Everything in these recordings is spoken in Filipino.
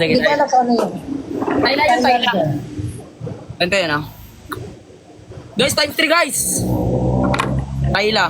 Sige, Hindi ko alam kung ano yun. Tayla yun, Tayla. Ganito yun, ah. Guys, times 3, guys. Tayla.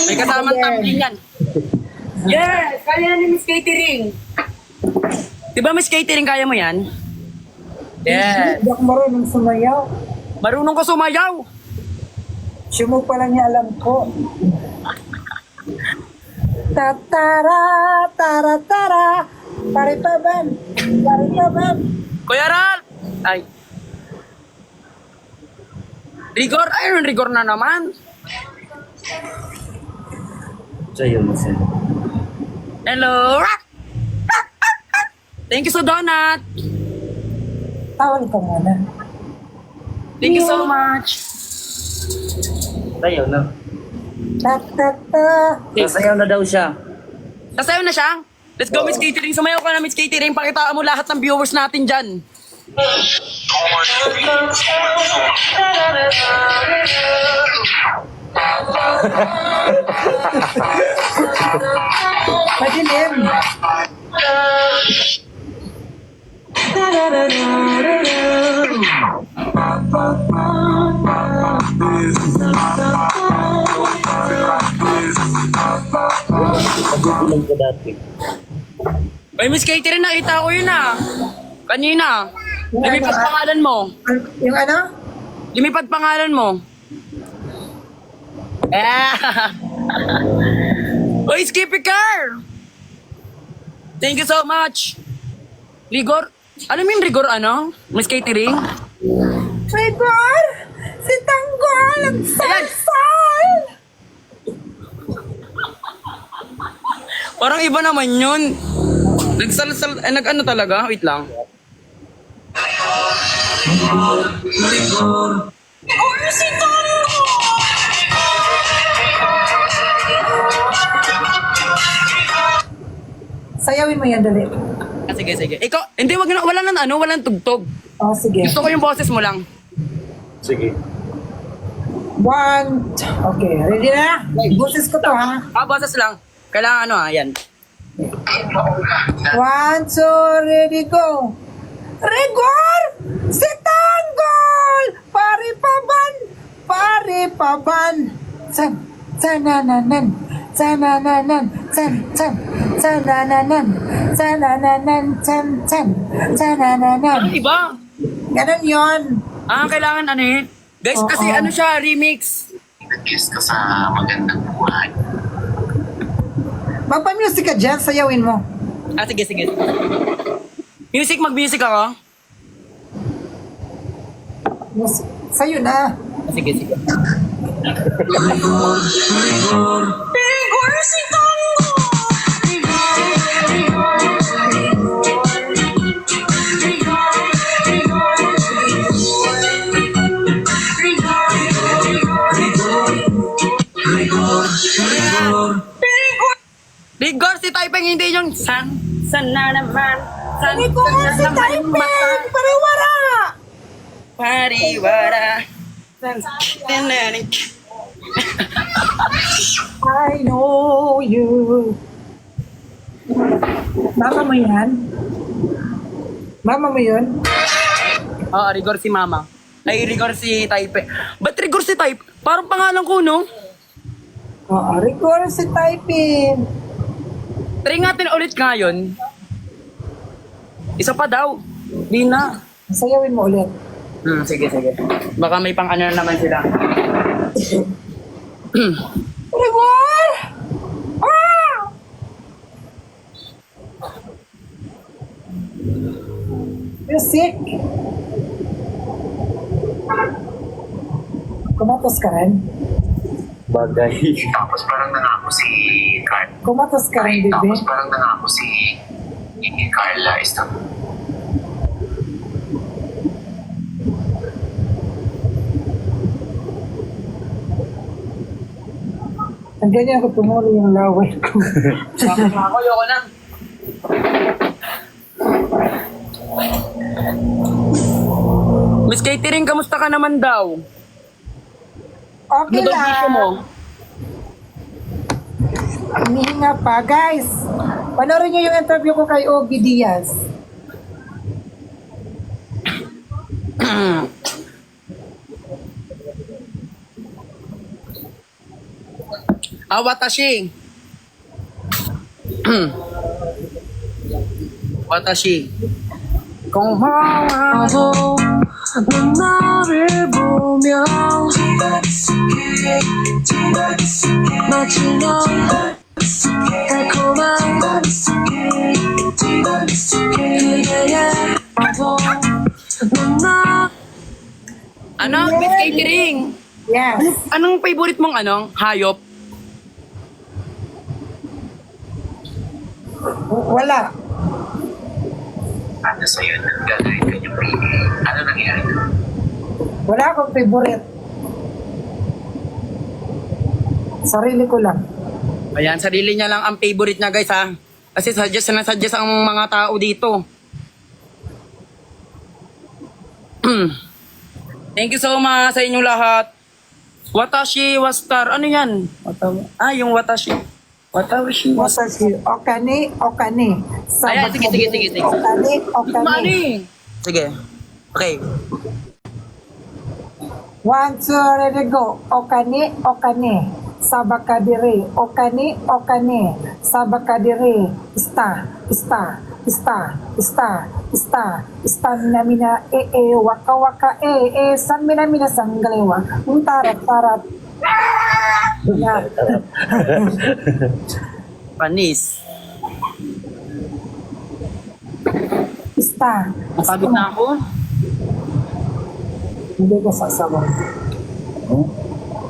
May kasamang tumbling yan. Yes! Kaya ni Miss Catering. Diba Miss Catering, kaya mo yan? Yes. Hindi ako marunong sumayaw. Marunong ka sumayaw. Sumog pa lang niya alam ko. Tatara, tara, tara. Paripaban, paripaban. Kuya Ral! Ay. Rigor? Ayun, rigor na naman. Sa'yo mo sa'yo. Hello? Thank you sa donut. Tawal ka muna. Thank you so much. Sa'yo na. Ta-ta-ta. Sasayaw na daw siya. Sasayaw na siya? Let's go, Miss Catering. Sumayaw ka na, Miss Catering. Pakitaan mo lahat ng viewers natin dyan. Madilim. Pagbibilang ko dati. Ay, Miss Catering, nakita ko yun ah. Kanina. Lumipad pangalan mo. Yung ano? Lumipad pangalan mo. Ah. Uy, Skippy Car! Thank you so much. Rigor? Alam mo yung rigor ano? Miss Catering? Rigor! Si Tanggol! Ang salsal! Parang iba naman yun. Nagsalsal, nag-ano talaga? Wait lang. Sayawin mo yan, dali. Ah, sige, sige. Ikaw, hindi, wag na, wala nang ano, walang tugtog. Oh, sige. Gusto ko yung boses mo lang. Sige. Okay, ready na? Buses ko to, ha? Ah, boses lang. Kailangan ano yan. 1, 2, ready, go! Rigor! Si Tanggol! Paripaban! Paripaban! Sanananan! Sanananan! Sanananan! Sanananan! Sanananan! Ano iba? Ganon yun! Ah, kailangan ano yun? Guys, Oo. kasi ano siya, remix. Nag-kiss ka sa magandang buhay. Magpa-music ka dyan, sayawin mo. Ah, sige, sige. Music, mag-music ako. Sa'yo na. Ah, sige, sige. Rigor, si Taiping, hindi yung san na naman. San Rigor, si na naman Taiping! mata. Pariwara! Pariwara. San tinanik. I know you. Mama mo yan? Mama mo yun? Oo, Rigor si Mama. Ay, Rigor si Taiping. Ba't Rigor si Taiping? Parang pangalan ko, no? Oo, Rigor si Taiping. Try natin ulit ngayon. Isa pa daw. Di na. Sayawin mo ulit. Sige, sige. Baka may pang ano na naman sila. Rigor! Ah! Music! Kumatos ka rin? Bagay. Tapos parang nangako si Carla. Kumatos ka rin, bebe? Tapos parang nangako si Carla Istanbul. Ang ganyan ako tumuli yung laway ko. Bakit ako? Ayoko na. Miss Catering, kamusta ka naman daw? Okay Ano daw gusto mo? lang. Hinihinga pa. Guys, panoorin niyo yung interview ko kay Ogie Diaz. Watashi. Watashi. Kung hawaho 넌 나를 보며 마치 넌 달콤한 그대의 바보 넌나 Ano, Miss Catering? Yes. Anong favorite mong hayop? Wala. Ano sa'yo nang gagawin ka niyong baby? Ano nangyari? Wala akong favorite. Sarili ko lang. Ayan, sarili niya lang ang favorite niya, guys, ha? Kasi suggest ang mga tao dito. Thank you so much sa inyong lahat. Watashi Wastar. Ano yan? Yung Watashi. Watashi Wastar. Watashi. Okane, okane. Ayan, sige. Okane, okane. Mani. Sige. Okay. 1, 2, ready, go. Okane, okane. Sabakadire. Okane, okane. Sabakadire. Ista, mina, waka, san mina, sanggalewa. Tarat. Yan. Panis. Ista. Napagod na ako. Hindi ko sasawang.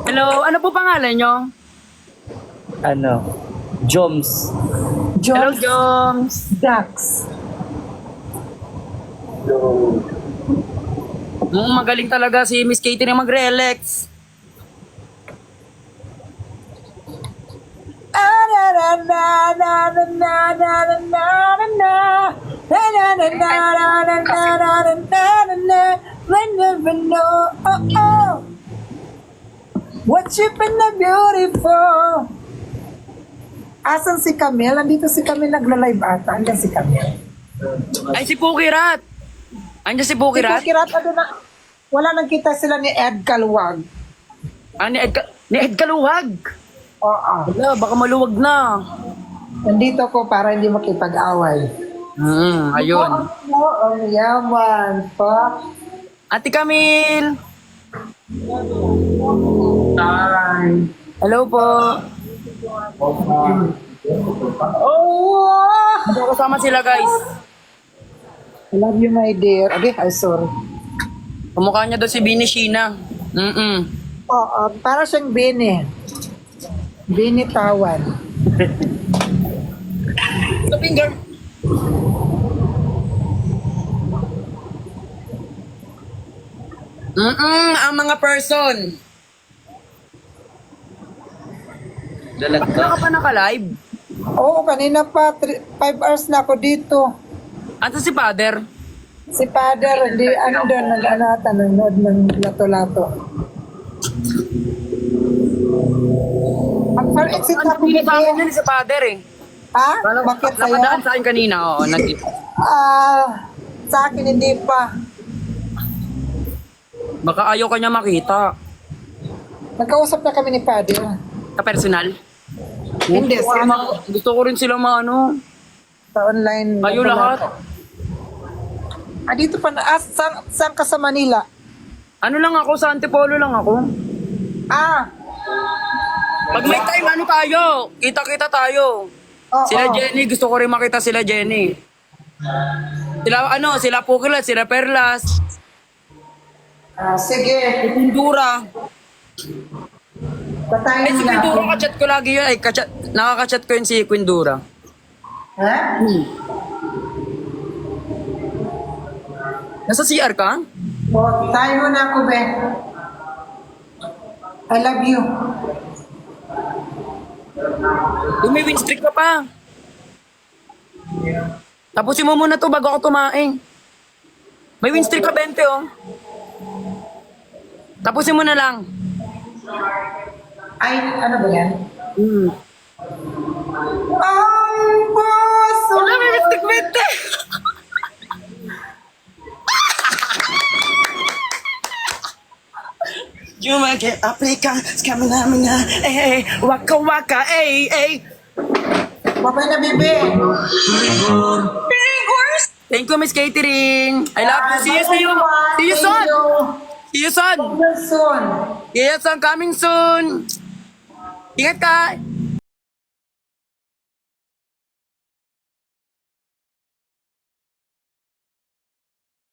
Hello, ano po pangalan nyo? Ano? Joms. Hello, Jones Joms. Dax. Magaling talaga si Miss Katie na mag-relax. What you been na beautiful. Asan si Camille? Nandito si Camille nagla-live ata. Andiyan si Camille. Ay, si Pukirat. Andiyan si Pukirat? Kirat, wala nang kita sila ni Ed Calwag. Ni Ed Kaluwag. Oo. Wala, baka maluwag na. Nandito ko para hindi makipag-away. Ayun. Ang yaman pa. Ate Camille. Hi. Hello po. Oh! Kasama sila, guys. I love you, my dear. Okay, I'm sorry. Kamukha niya daw si Bini Sheena. Oo, para siyang Bini. Bini Tawan. The finger. Ang mga person. Dalag Bakit ka pa naka-live? Oo, kanina pa. 5 hours na ako dito. Ito si Father. Si Father, hindi, doon, nanonood ng lato-lato. Ang exit Ang ako pinili sa akin gabi. yun si Father eh. Ha? Bakit sa'yo? Napadaan sa akin kanina, oo. Sa akin hindi pa. Baka ayaw ka niya makita. Nagkausap na kami ni Father. Sa personal. Hindi, Gusto ko rin silang maano. sa online. Kayo lahat. Dito pa na. Saan ka sa Manila? Ano lang ako, sa Antipolo lang ako. Pag may time, ano tayo? Kita-kita tayo. Sila Jenny, gusto ko rin makita sila Jenny. Sila Pukilat, sila Perlas, Sige. Pindura. Patayin Si na. Quindura, kachat ko lagi yun. Nakakachat ko yun si Quindura. Ha? Nasa CR ka? Tayo mo na ako, Ben. I love you. May win streak ka pa. Tapusin mo muna to bago ako tumaing. May win streak ka 20 oh. Tapusin mo na lang. Ay, ano ba yan? Hmm. Ang puso! Wala, may win streak 20. Jumake Africa, skamina, waka waka, Babay na, bebe. Thank you, Miss Catering. I love you. See you soon. See you soon. See you soon. Soon. Yes, I'm coming soon. Ingat ka.